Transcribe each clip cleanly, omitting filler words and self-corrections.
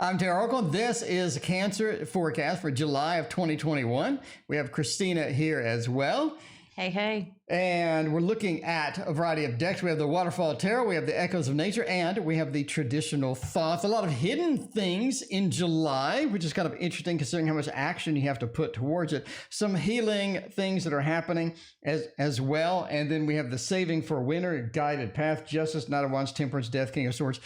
I'm TarotOracle. This is Cancer forecast for July of 2021. We have Christina here as well. Hey, hey. And we're looking at a variety of decks. We have the Waterfall Tarot, we have the Echoes of Nature, and we have the Traditional Thoughts. A lot of hidden things in July, which is kind of interesting considering how much action you have to put towards it. Some healing things that are happening as well. And then we have the Saving for Winter, Guided Path, Justice, Knight of Wands, Temperance, Death, King of Swords.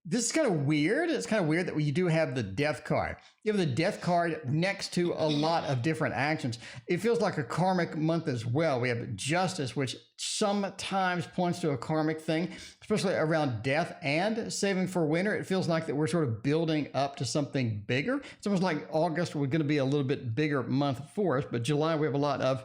This is kind of weird. It's kind of weird that you do have the Death card. You have the Death card next to a lot of different actions. It feels like a karmic month as well. We have Justice, which sometimes points to a karmic thing, especially around death, and Saving for Winter. It feels like that we're sort of building up to something bigger. It's almost like August was going to be a little bit bigger month for us, but July we have a lot of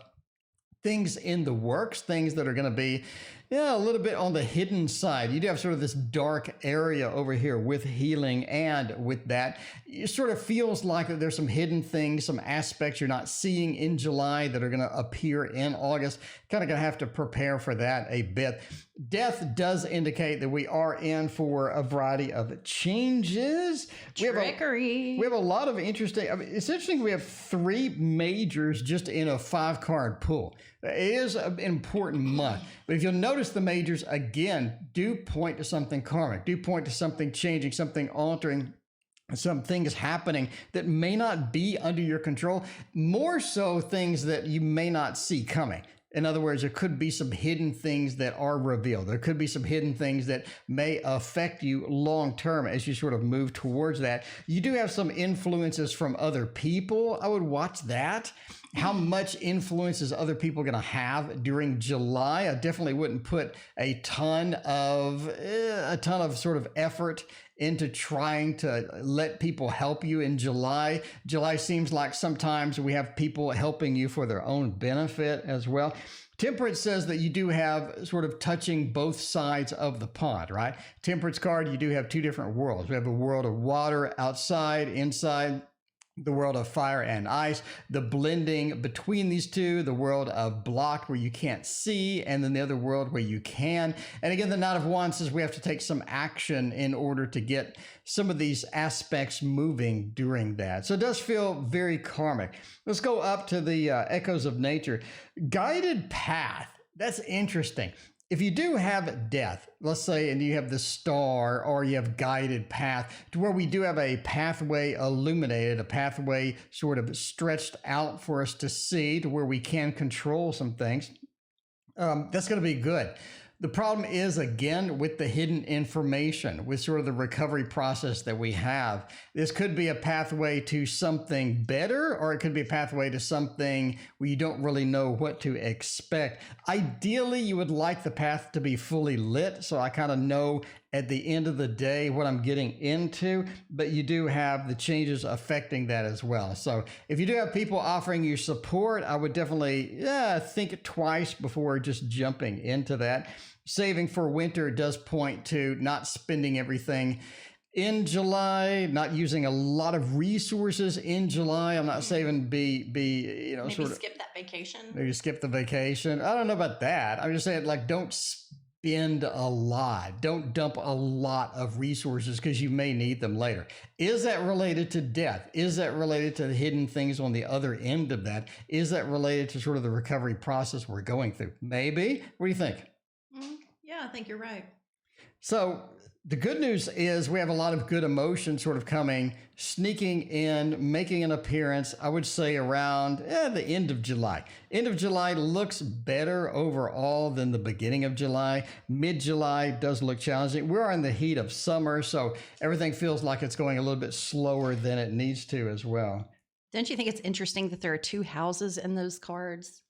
things in the works, things that are going to be a little bit on the hidden side. You do have sort of this dark area over here with healing, and with that, it sort of feels like that there's some hidden things, some aspects you're not seeing in July that are going to appear in August. Kind of going to have to prepare for that a bit. Death does indicate that we are in for a variety of changes. Trickery. We have a lot of interesting, it's interesting we have 3 majors just in a 5-card pool. It is an important month. But if you'll notice, the majors, again, do point to something karmic, do point to something changing, something altering, some things happening that may not be under your control, more so things that you may not see coming. In other words, there could be some hidden things that are revealed. There could be some hidden things that may affect you long term as you sort of move towards that. You do have some influences from other people. I would watch that. How much influence is other people going to have during July? I definitely wouldn't put a ton of sort of effort into trying to let people help you in July. July seems like sometimes we have people helping you for their own benefit as well. Temperance says that you do have sort of touching both sides of the pond, right? Temperance card, you do have 2 different worlds. We have a world of water outside, inside, the world of fire and ice, the blending between these two, the world of blocked where you can't see, and then the other world where you can. And again, the Knight of Wands says we have to take some action in order to get some of these aspects moving during that. So it does feel very karmic. Let's go up to the Echoes of Nature. Guided Path. That's interesting. If you do have death, let's say, and you have the star or you have guided path to where we do have a pathway illuminated, a pathway sort of stretched out for us to see to where we can control some things, that's going to be good. The problem is, again, with the hidden information, with sort of the recovery process that we have. This could be a pathway to something better, or it could be a pathway to something where you don't really know what to expect. Ideally, you would like the path to be fully lit, so I kind of know at the end of the day what I'm getting into, but you do have the changes affecting that as well. So if you do have people offering you support, I would definitely think twice before just jumping into that. Saving for Winter does point to not spending everything in July, not using a lot of resources in July. I'm not saying maybe sort of skip that vacation. Maybe skip the vacation. I don't know about that. I'm just saying, like, don't spend a lot. Don't dump a lot of resources because you may need them later. Is that related to death? Is that related to the hidden things on the other end of that? Is that related to sort of the recovery process we're going through? Maybe. What do you think? Yeah, I think you're right. So the good news is we have a lot of good emotions sort of coming, sneaking in, making an appearance, I would say around the end of July. End of July looks better overall than the beginning of July. Mid-July does look challenging. We're in the heat of summer, so everything feels like it's going a little bit slower than it needs to as well. Don't you think it's interesting that there are 2 houses in those cards?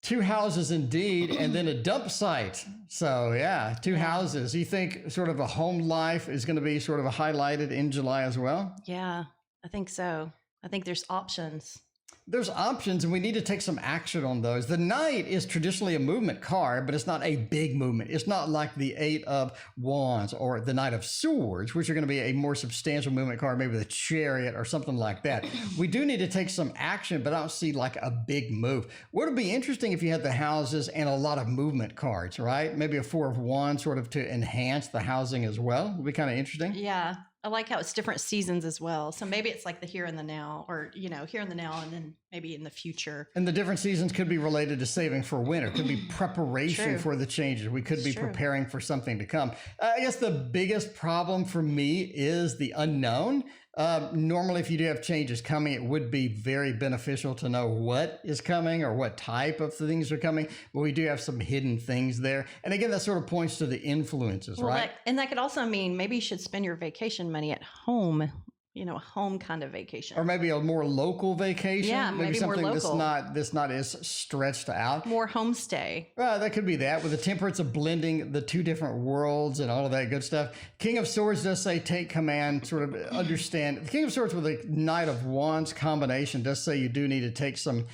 2 houses indeed, and then a dump site. So yeah, 2 houses. You think sort of a home life is going to be sort of highlighted in July as well? Yeah, I think so. I think there's options. There's options, and we need to take some action on those. The Knight is traditionally a movement card, but it's not a big movement. It's not like the 8 of Wands or the Knight of Swords, which are going to be a more substantial movement card, maybe the Chariot or something like that. We do need to take some action, but I don't see like a big move. Would it be interesting if you had the houses and a lot of movement cards, right? Maybe a 4 of Wands sort of to enhance the housing as well. Would be kind of interesting. Yeah. I like how it's different seasons as well. So maybe it's like the here and the now, or, here and the now, and then maybe in the future. And the different seasons could be related to saving for winter, could be preparation True. for the changes. We could be True. preparing for something to come. I guess the biggest problem for me is the unknown. Normally, if you do have changes coming, it would be very beneficial to know what is coming or what type of things are coming. But we do have some hidden things there. And again, that sort of points to the influences, right? That could also mean maybe you should spend your vacation money at home, a home kind of vacation. Or maybe a more local vacation. Yeah, maybe something more local. that's not as stretched out. More homestay. That could be that, with the temperance of blending the two different worlds and all of that good stuff. King of Swords does say take command, sort of understand. The King of Swords with a Knight of Wands combination does say you do need to take some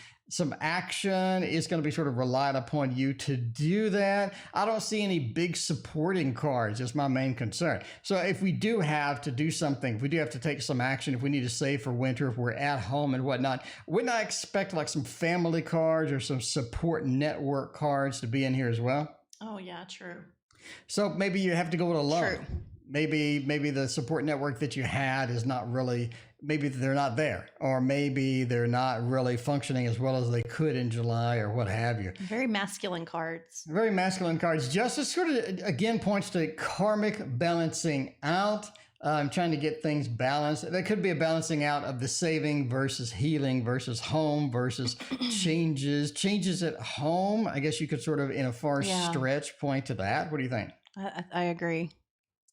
action. It's going to be sort of relied upon you to do that. I don't see any big supporting cards. That's my main concern. So if we do have to do something, if we do have to take some action, if we need to save for winter, if we're at home and whatnot, wouldn't I expect like some family cards or some support network cards to be in here as well? Oh, yeah, true. So maybe you have to go it alone. True. Maybe the support network that you had is not really, maybe they're not there, or maybe they're not really functioning as well as they could in July or what have you. Very masculine cards. Very masculine cards. Justice sort of, again, points to karmic balancing out. I'm trying to get things balanced. There could be a balancing out of the saving versus healing versus home versus changes at home. I guess you could sort of, in a far stretch, point to that. What do you think? I agree.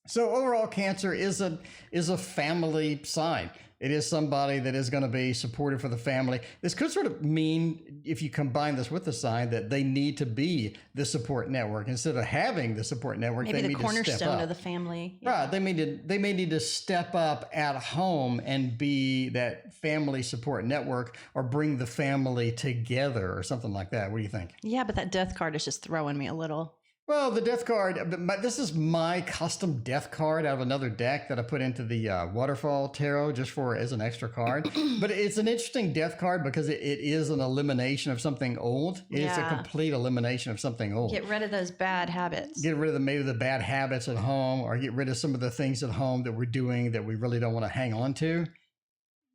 So overall, Cancer is a family sign. It is somebody that is going to be supportive for the family. This could sort of mean, if you combine this with the sign, that they need to be the support network instead of having the support network. Maybe they the need to step cornerstone up. of the family. Right. They may need to step up at home and be that family support network, or bring the family together or something like that. What do you think? Yeah, but that death card is just throwing me a little. Well, the death card, this is my custom death card out of another deck that I put into the Waterfall Tarot just as an extra card. But it's an interesting death card because it is an elimination of something old. It's a complete elimination of something old. Get rid of those bad habits. Get rid of maybe the bad habits at home, or get rid of some of the things at home that we're doing that we really don't want to hang on to.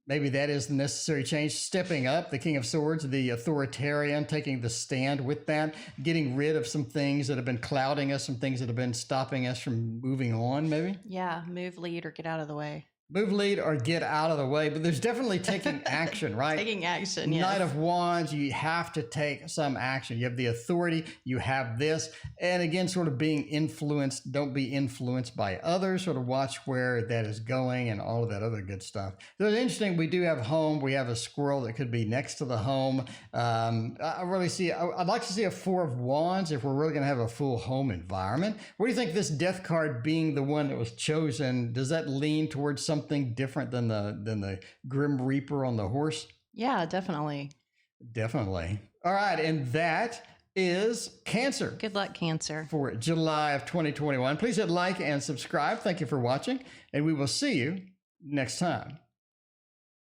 Maybe that is the necessary change. Stepping up, the King of Swords, the authoritarian, taking the stand with that, getting rid of some things that have been clouding us, some things that have been stopping us from moving on, maybe? Yeah, move, lead, or get out of the way. Move, lead, or get out of the way. But there's definitely taking action, right? Taking action, yes. Knight of Wands, you have to take some action. You have the authority, you have this. And again, sort of being influenced. Don't be influenced by others. Sort of watch where that is going and all of that other good stuff. So it's interesting. We do have home. We have a squirrel that could be next to the home. I'd like to see a Four of Wands if we're really going to have a full home environment. What do you think, this death card being the one that was chosen, does that lean towards something different than the Grim Reaper on the horse? Yeah, definitely. Definitely. All right, and that is Cancer. Good luck, Cancer. For July of 2021. Please hit like and subscribe. Thank you for watching, and we will see you next time.